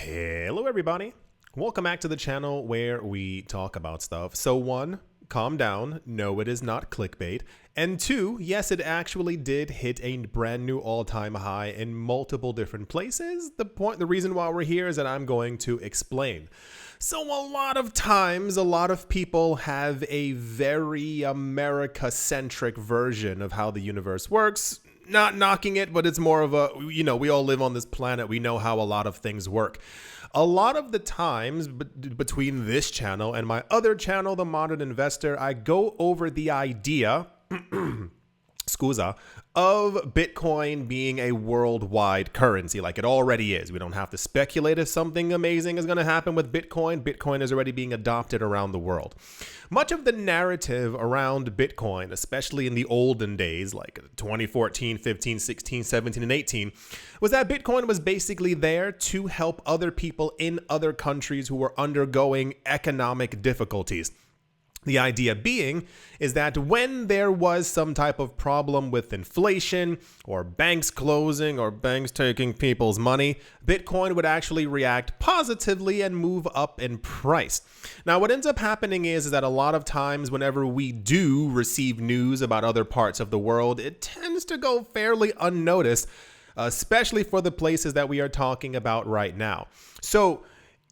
Hello everybody. Welcome back to the channel where we talk about stuff. So one, calm down. No, it is not clickbait. And two, yes, it actually did hit a brand new all-time high in multiple different places. The reason why we're here is that I'm going to explain. So a lot of times, a lot of people have a very America-centric version of how the universe works. Not knocking it, but it's more of a, we all live on this planet. We know how a lot of things work. A lot of the times between this channel and my other channel, The Modern Investor, I go over the idea, scusa, of Bitcoin being a worldwide currency, like it already is. We don't have to speculate if something amazing is going to happen with Bitcoin. Bitcoin is already being adopted around the world. Much of the narrative around Bitcoin, especially in the olden days, like 2014, 15, 16, 17, and 18, was that Bitcoin was basically there to help other people in other countries who were undergoing economic difficulties. The idea being is that when there was some type of problem with inflation or banks closing or banks taking people's money, Bitcoin would actually react positively and move up in price. Now, what ends up happening is that a lot of times whenever we do receive news about other parts of the world, it tends to go fairly unnoticed, especially for the places that we are talking about right now. So,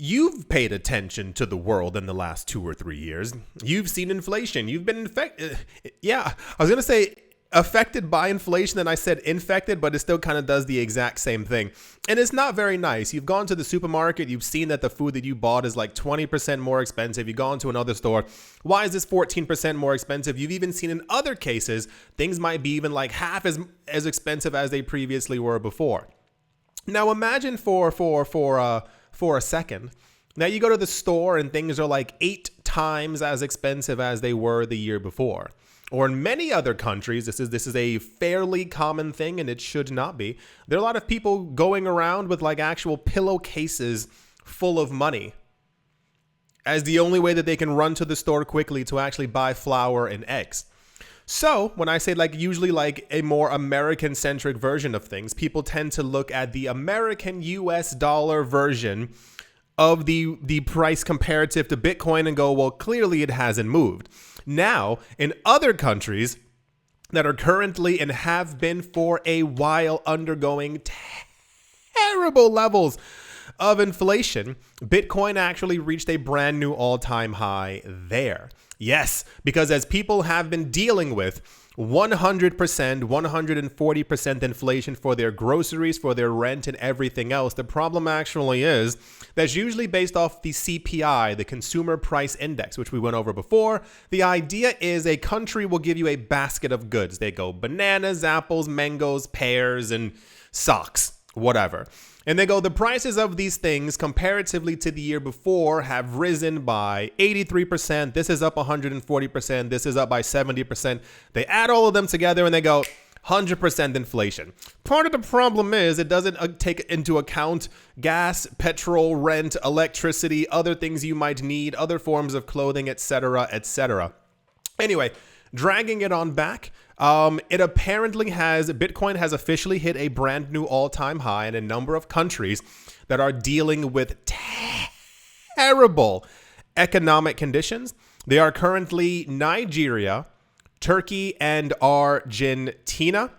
you've paid attention to the world in the last 2 or 3 years. You've seen inflation. You've been infected. Yeah, I was going to say affected by inflation, and I said infected, but it still kind of does the exact same thing. And it's not very nice. You've gone to the supermarket. You've seen that the food that you bought is like 20% more expensive. You've gone to another store. Why is this 14% more expensive? You've even seen in other cases, things might be even like half as expensive as they previously were before. Now imagine for a second. Now you go to the store and things are like 8 times as expensive as they were the year before. Or in many other countries, this is a fairly common thing, and it should not be. There are a lot of people going around with like actual pillowcases full of money as the only way that they can run to the store quickly to actually buy flour and eggs. So when I say usually a more American-centric version of things, people tend to look at the American US dollar version of the price comparative to Bitcoin and go, well, clearly it hasn't moved. Now, in other countries that are currently and have been for a while undergoing terrible levels of inflation, Bitcoin actually reached a brand new all-time high there. Yes, because as people have been dealing with 100%, 140% inflation for their groceries, for their rent and everything else, the problem actually is that's usually based off the CPI, the Consumer Price Index, which we went over before. The idea is a country will give you a basket of goods. They go bananas, apples, mangoes, pears, and socks, whatever. And they go, the prices of these things comparatively to the year before have risen by 83%. This is up 140%. This is up by 70%. They add all of them together and they go 100% inflation. Part of the problem is it doesn't take into account gas, petrol, rent, electricity, other things you might need, other forms of clothing, etc., etc. Anyway, dragging it on back, it apparently Bitcoin has officially hit a brand new all-time high in a number of countries that are dealing with terrible economic conditions. They are currently Nigeria, Turkey, and Argentina.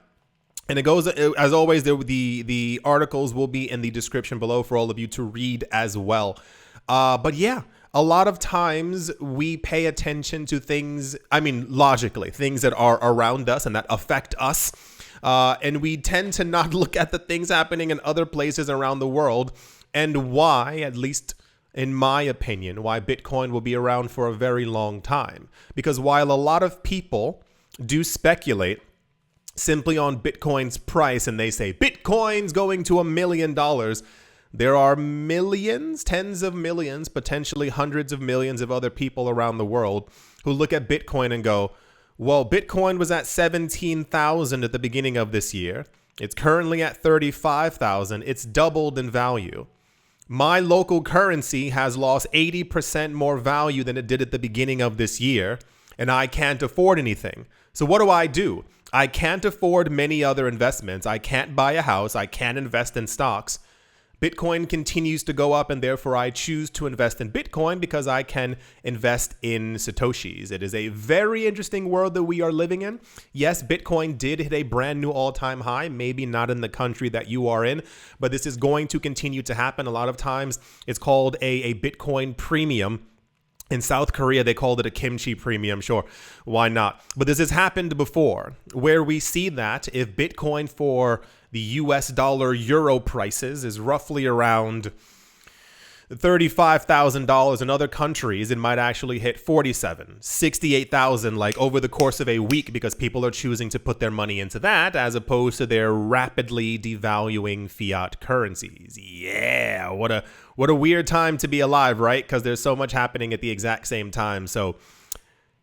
And it goes, as always, the articles will be in the description below for all of you to read as well. But yeah, a lot of times we pay attention to things, logically, things that are around us and that affect us. And we tend to not look at the things happening in other places around the world and why, at least in my opinion, why Bitcoin will be around for a very long time. Because while a lot of people do speculate simply on Bitcoin's price and they say Bitcoin's going to $1 million, there are millions, tens of millions, potentially hundreds of millions of other people around the world who look at Bitcoin and go, well, Bitcoin was at 17,000 at the beginning of this year. It's currently at 35,000. It's doubled in value. My local currency has lost 80% more value than it did at the beginning of this year, and I can't afford anything. So what do? I can't afford many other investments. I can't buy a house. I can't invest in stocks. Bitcoin continues to go up, and therefore I choose to invest in Bitcoin because I can invest in Satoshis. It is a very interesting world that we are living in. Yes, Bitcoin did hit a brand new all-time high, maybe not in the country that you are in, but this is going to continue to happen. A lot of times it's called a Bitcoin premium. In South Korea, they called it a kimchi premium. Sure, why not? But this has happened before, where we see that if Bitcoin for the US dollar euro prices is roughly around $35,000 in other countries, it might actually hit 47, 68,000 like over the course of a week because people are choosing to put their money into that as opposed to their rapidly devaluing fiat currencies. Yeah, what a weird time to be alive, right? Because there's so much happening at the exact same time. So,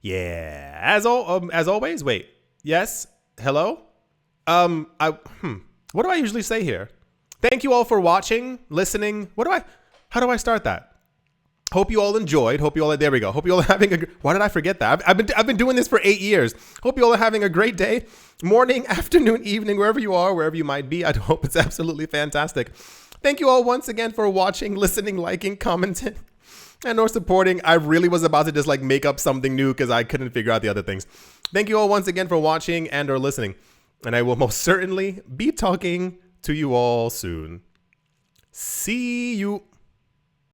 yeah, as always. Wait, yes, hello. What do I usually say here? Thank you all for watching, listening. How do I start that? Hope you all enjoyed. There we go. Hope you all are having why did I forget that? I've been doing this for 8 years. Hope you all are having a great day, morning, afternoon, evening, wherever you are, wherever you might be. I hope it's absolutely fantastic. Thank you all once again for watching, listening, liking, commenting, and or supporting. I really was about to just like make up something new because I couldn't figure out the other things. Thank you all once again for watching and or listening. And I will most certainly be talking to you all soon. See you.